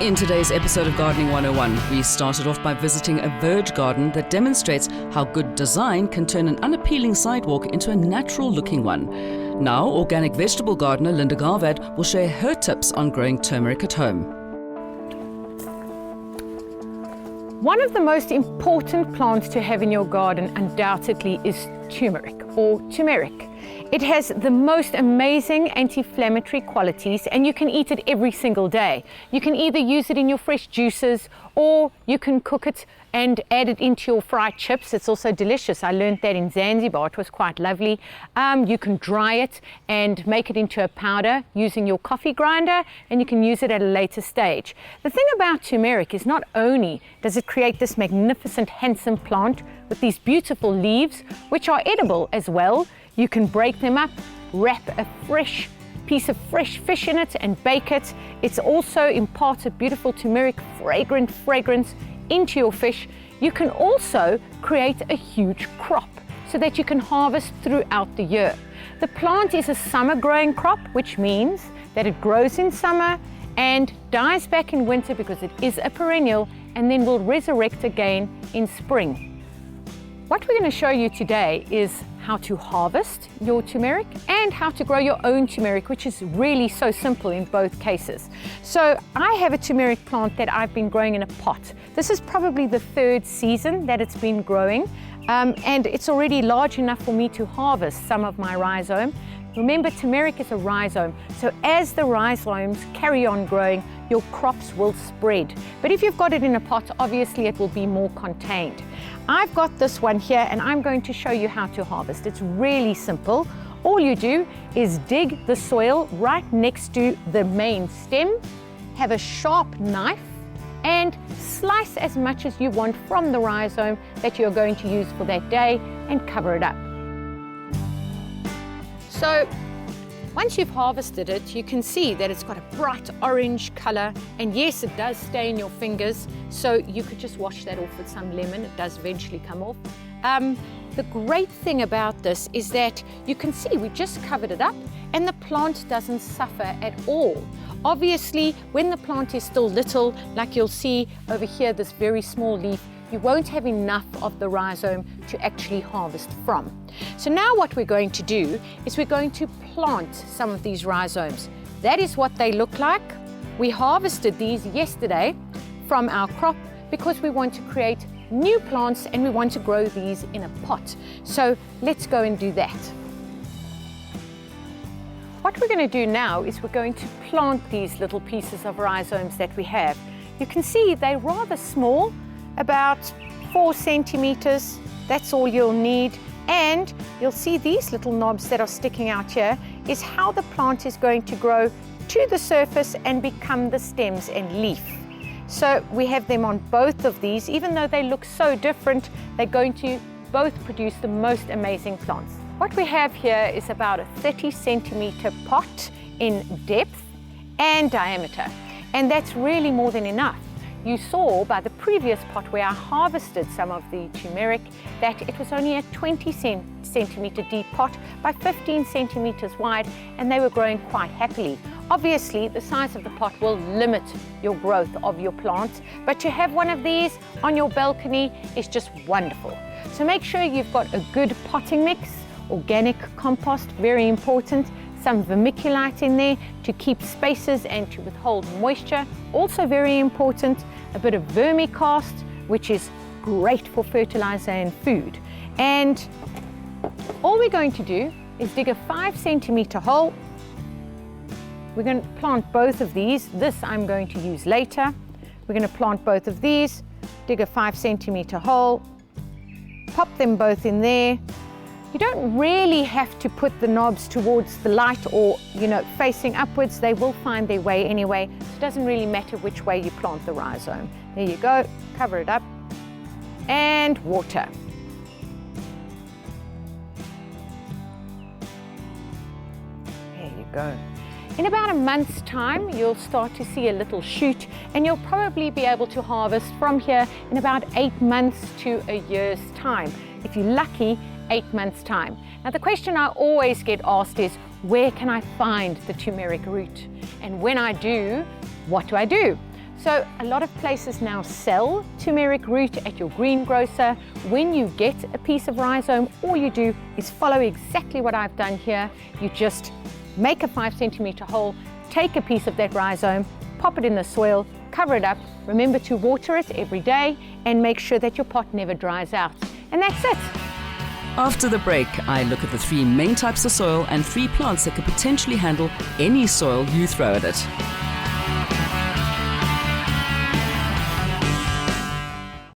In today's episode of Gardening 101, we started off by visiting a verge garden that demonstrates how good design can turn an unappealing sidewalk into a natural-looking one. Now, organic vegetable gardener Linda Garvad will share her tips on growing turmeric at home. One of the most important plants to have in your garden undoubtedly is turmeric or turmeric. It has the most amazing anti-inflammatory qualities and you can eat it every single day. You can either use it in your fresh juices or you can cook it and add it into your fried chips. It's also delicious. I learned that in Zanzibar. It was quite lovely. You can dry it and make it into a powder using your coffee grinder, and you can use it at a later stage. The thing about turmeric is not only does it create this magnificent, handsome plant with these beautiful leaves, which are edible as well. You can break them up, wrap a fresh piece of fresh fish in it and bake it. It's also imparts a beautiful turmeric fragrance into your fish. You can also create a huge crop so that you can harvest throughout the year. The plant is a summer growing crop, which means that it grows in summer and dies back in winter because it is a perennial, and then will resurrect again in spring. What we're going to show you today is how to harvest your turmeric and how to grow your own turmeric, which is really so simple in both cases. So I have a turmeric plant that I've been growing in a pot. This is probably the third season that it's been growing, and it's already large enough for me to harvest some of my rhizome. Remember, turmeric is a rhizome, so as the rhizomes carry on growing, your crops will spread. But if you've got it in a pot, obviously it will be more contained. I've got this one here and I'm going to show you how to harvest. It's really simple. All you do is dig the soil right next to the main stem, have a sharp knife and slice as much as you want from the rhizome that you're going to use for that day and cover it up. So once you've harvested it, you can see that it's got a bright orange color, and yes, it does stay in your fingers, so you could just wash that off with some lemon. It does eventually come off. The great thing about this is that you can see we just covered it up and the plant doesn't suffer at all. Obviously, when the plant is still little, like you'll see over here, this very small leaf, you won't have enough of the rhizome to actually harvest from. So now what we're going to do is we're going to plant some of these rhizomes. That is what they look like. We harvested these yesterday from our crop because we want to create new plants and we want to grow these in a pot. So let's go and do that. What we're going to do now is we're going to plant these little pieces of rhizomes that we have. You can see they're rather small, about 4 centimeters. That's all you'll need. And you'll see these little knobs that are sticking out here is how the plant is going to grow to the surface and become the stems and leaf. So we have them on both of these. Even though they look so different, they're going to both produce the most amazing plants. What we have here is about a 30 centimeter pot in depth and diameter, and that's really more than enough. You saw by the previous pot where I harvested some of the turmeric that it was only a 20 centimeter deep pot by 15 centimeters wide, and they were growing quite happily. Obviously, the size of the pot will limit your growth of your plants, but to have one of these on your balcony is just wonderful. So make sure you've got a good potting mix, organic compost, very important, some vermiculite in there to keep spaces and to withhold moisture, also very important, a bit of vermicast, which is great for fertilizer and food. And all we're going to do is dig a 5 centimeter hole. We're going to plant both of these. This I'm going to use later. We're going to plant both of these, dig a 5 centimeter hole, pop them both in there. You don't really have to put the knobs towards the light or, facing upwards. They will find their way anyway. So it doesn't really matter which way you plant the rhizome. There you go, cover it up, and water. There you go. In about a month's time, you'll start to see a little shoot, and you'll probably be able to harvest from here in about 8 months to a year's time. If you're lucky, 8 months' time. Now, the question I always get asked is, where can I find the turmeric root? And when I do, what do I do? So a lot of places now sell turmeric root at your greengrocer. When you get a piece of rhizome, all you do is follow exactly what I've done here. You just make a 5 centimeter hole, take a piece of that rhizome, pop it in the soil, cover it up. Remember to water it every day and make sure that your pot never dries out. And that's it. After the break, I look at the 3 main types of soil and 3 plants that could potentially handle any soil you throw at it.